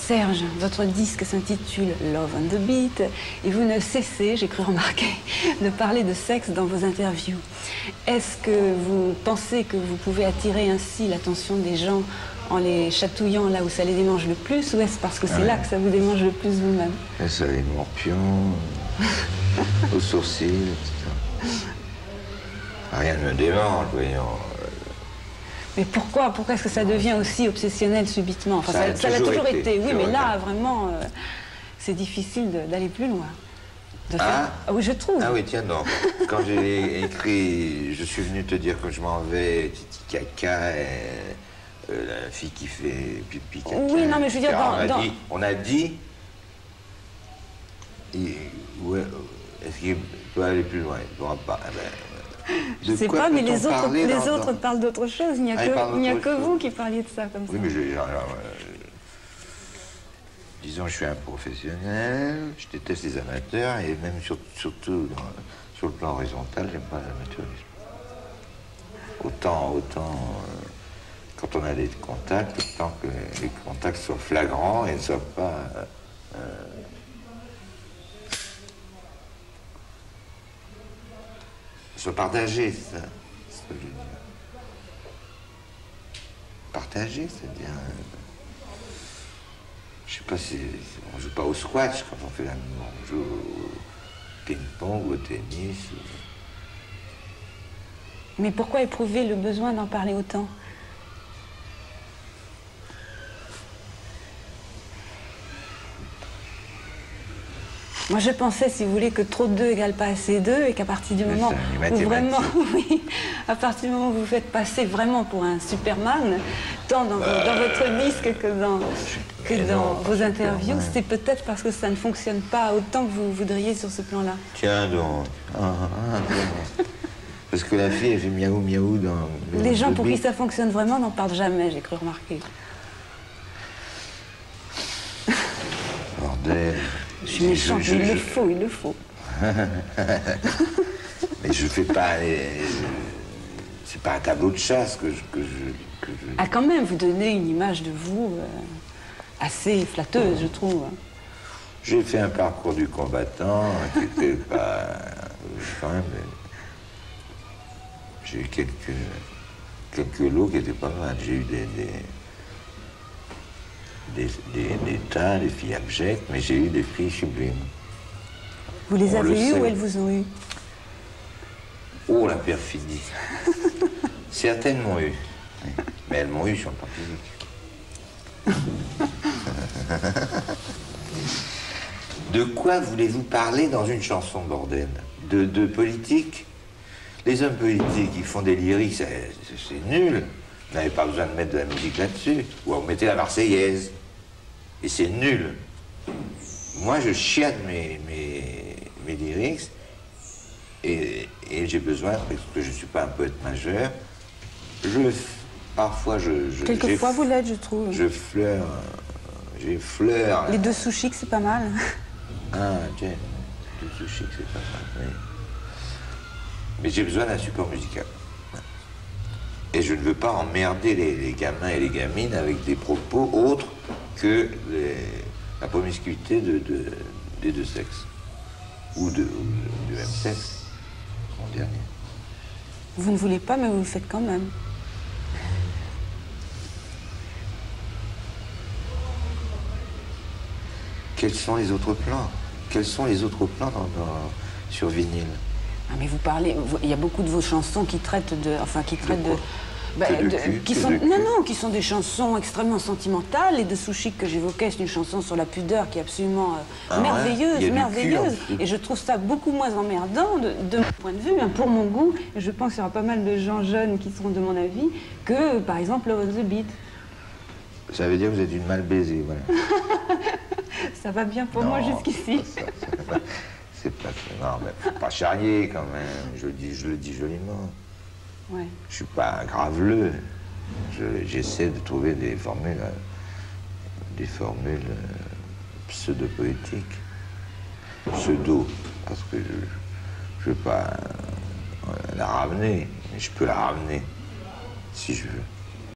Serge, votre disque s'intitule Love on the Beat et vous ne cessez, j'ai cru remarquer, de parler de sexe dans vos interviews. Est-ce que vous pensez que vous pouvez attirer ainsi l'attention des gens en les chatouillant là où ça les démange le plus, ou est-ce parce que c'est là que ça vous démange le plus vous-même? Ça les morpions, aux sourcils, etc. Rien ne me démange, voyons. Mais pourquoi est-ce que ça devient aussi obsessionnel subitement? Enfin, ça l'a toujours été, oui, mais là, vraiment, c'est difficile d'aller plus loin. Ah oui, je trouve. Ah oui, tiens, non. Quand j'ai écrit « Je suis venu te dire que je m'en vais, titi caca », la fille qui fait pipi caca. Oui, non, mais je veux dire, on a dit... Est-ce qu'il peut aller plus loin? Il ne pourra pas. Je ne sais pas, mais les autres parlent d'autre chose. Il n'y a que vous qui parliez de ça comme ça. Oui, mais disons, je suis un professionnel, je déteste les amateurs, et même surtout sur le plan horizontal, j'aime pas l'amateurisme. Autant quand on a des contacts, autant que les contacts soient flagrants et ne soient pas... soit partagé, c'est ça, ce que je veux dire. Partager, c'est-à-dire... je sais pas si... on joue pas au squash quand on fait l'amour, on joue au ping-pong ou au tennis. Mais pourquoi éprouver le besoin d'en parler autant? Moi, je pensais, si vous voulez, que trop de 2 égale pas assez 2, et qu'à partir du moment où vraiment, oui, à partir du moment où vous vous faites passer vraiment pour un Superman, tant dans votre disque que dans vos interviews, c'est peut-être parce que ça ne fonctionne pas autant que vous voudriez sur ce plan-là. Tiens donc. Parce que la fille, elle fait miaou miaou dans... Les gens pour qui ça fonctionne vraiment n'en parlent jamais, j'ai cru remarquer. Bordel. Je suis méchante, mais il le faut. Mais je fais pas... c'est pas un tableau de chasse que je... Ah, quand même, vous donnez une image de vous assez flatteuse, je trouve. J'ai fait un parcours du combattant qui était pas... quand même... J'ai eu quelques lots qui étaient pas mal. J'ai eu des tas, des filles abjectes, mais j'ai eu des filles sublimes. Vous les avez eues ou elles vous ont eu? Oh, la perfidie. Certaines m'ont eu, mais elles m'ont eu sur le plan physique. De quoi voulez-vous parler dans une chanson, bordel? De politique? Les hommes politiques, ils font des lyriques, c'est nul. Vous n'avez pas besoin de mettre de la musique là-dessus. Ou vous mettez la Marseillaise. Et c'est nul. Moi, je chiade mes lyrics. Et j'ai besoin, parce que je ne suis pas un poète majeur, parfois quelquefois vous l'êtes, je trouve. J'effleure. Les 2 sous chics, c'est pas mal. Ah, tiens, 2 sous chics, c'est pas mal, oui. Mais j'ai besoin d'un support musical. Et je ne veux pas emmerder les gamins et les gamines avec des propos autres que la promiscuité des 2 sexes. Ou du même sexe, en dernier. Vous ne voulez pas, mais vous le faites quand même. Quels sont les autres plans? Quels sont les autres plans sur vinyle? Ah, mais vous parlez, il y a beaucoup de vos chansons qui traitent de... Enfin, qui traitent de... qui sont des chansons extrêmement sentimentales. Les 2 sous chics que j'évoquais, c'est une chanson sur la pudeur qui est absolument merveilleuse. Et je trouve ça beaucoup moins emmerdant, de mon point de vue, hein, pour mon goût. Et je pense qu'il y aura pas mal de gens jeunes qui seront de mon avis, que, par exemple, Love on the Beat. Ça veut dire que vous êtes une mal baisée, voilà. Ça va bien pour moi jusqu'ici. C'est pas... Non, mais faut pas charrier quand même. Je le dis joliment. Ouais. Je suis pas graveleux. J'essaie de trouver des formules pseudo-poétiques. Pseudo, parce que je veux pas la ramener, mais je peux la ramener si je veux.